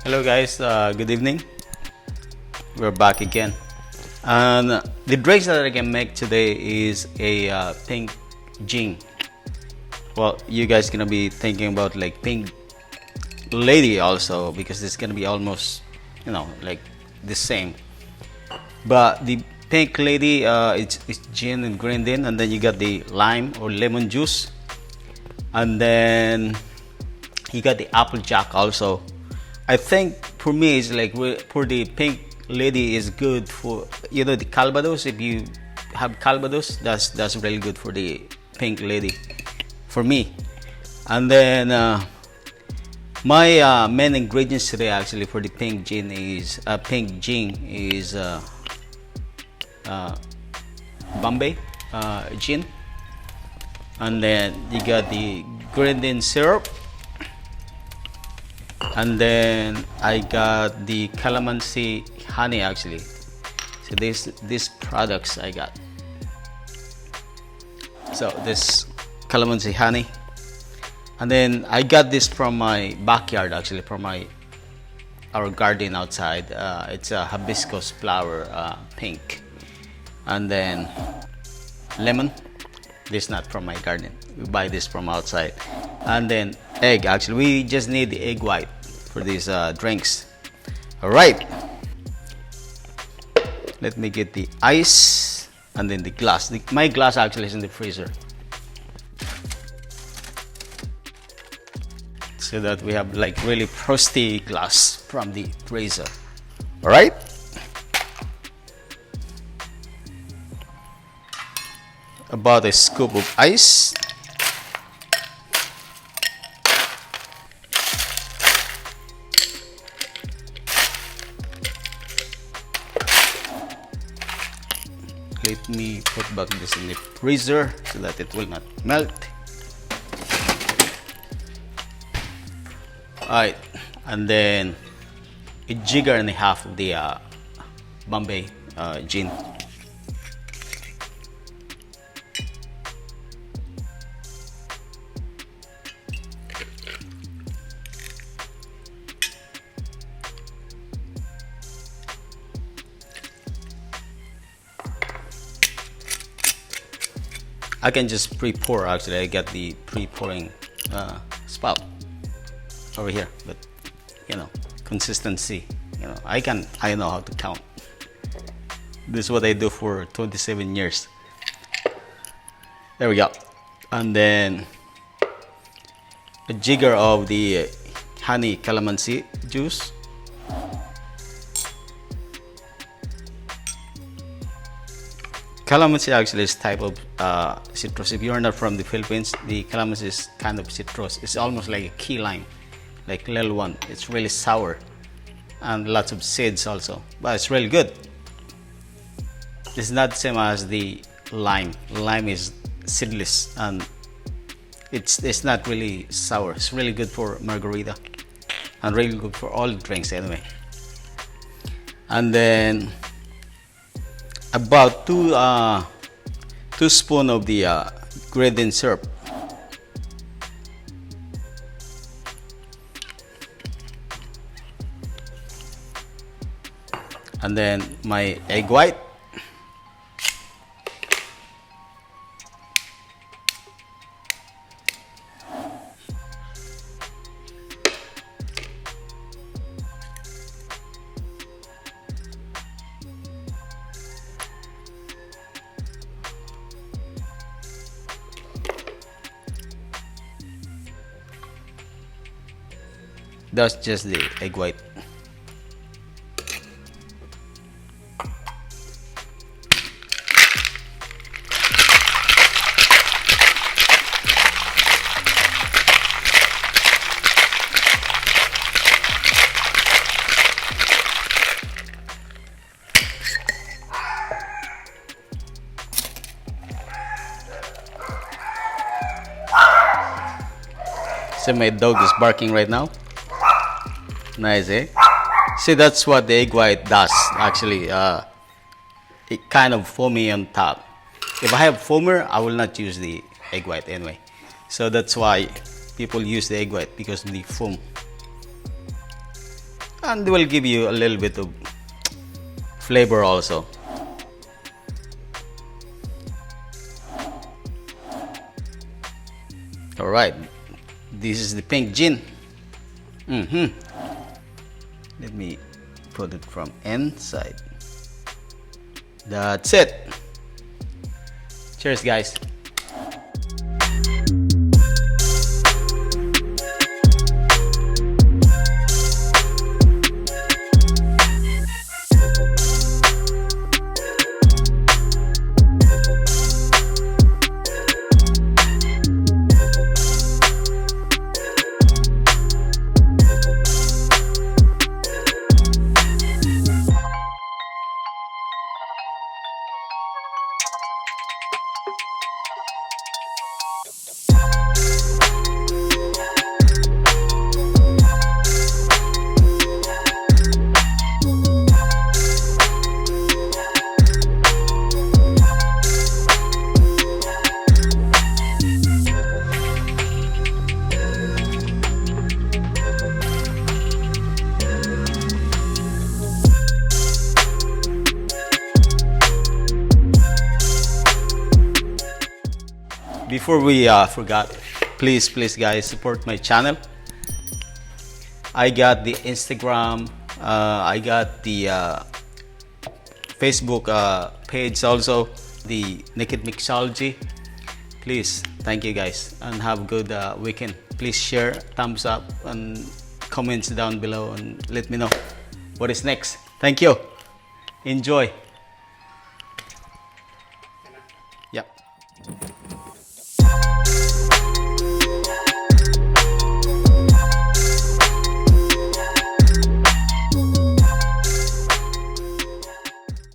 Hello guys, good evening. We're back again, and the drinks that I can make today is a pink JING. Well, you guys gonna be thinking about like pink lady also, because it's gonna be almost, like the same. But the pink lady, it's gin and grenadine, and then you got the lime or lemon juice, and then you got the apple jack also. I think for me it's like for the pink lady is good for the Calvados. If you have Calvados, that's really good for the pink lady for me. And then my main ingredients today actually for the pink gin is Bombay gin, and then you got the grenadine syrup, and then I got the Calamansi honey actually. So these products I got. So this Calamansi honey, and then I got this from my backyard actually, from our garden outside. It's a hibiscus flower, pink, and then lemon. This not from my garden. We buy this from outside, and then egg. Actually, we just need the egg white for these drinks. All right. Let me get the ice and then the glass. My glass actually is in the freezer, so that we have like really frosty glass from the freezer. All right. About a scoop of ice. Let me put back this in the freezer so that it will not melt. Alright, and then a jigger and a half of the Bombay gin. I can just pre-pour actually. I got the pre-pouring spout over here, but consistency. I know how to count. This is what I do for 27 years. There we go. And then a jigger of the honey calamansi juice. Calamansi actually is type of citrus. If you are not from the Philippines, the calamansi is kind of citrus. It's almost like a key lime, like little one. It's really sour and lots of seeds also, but it's really good. It's not the same as the lime. Lime is seedless and it's not really sour. It's really good for margarita and really good for all drinks anyway. And then about two spoons of the grenadine syrup. And then my egg white. That's just the egg white. So my dog is barking right now. Nice, eh? See, that's what the egg white does actually. It kind of foamy on top. If I have foamer, I will not use the egg white anyway. So that's why people use the egg white, because of the foam. and will give you a little bit of flavor also. All right, this is the pink gin. Let me put it from inside. That's it. Cheers, guys. Before we forgot, please guys, support my channel. I got the Instagram, I got the Facebook page also, the Naked Mixology. Please, thank you guys, and have a good weekend. Please share, thumbs up, and comments down below, and let me know what is next. Thank you. Enjoy.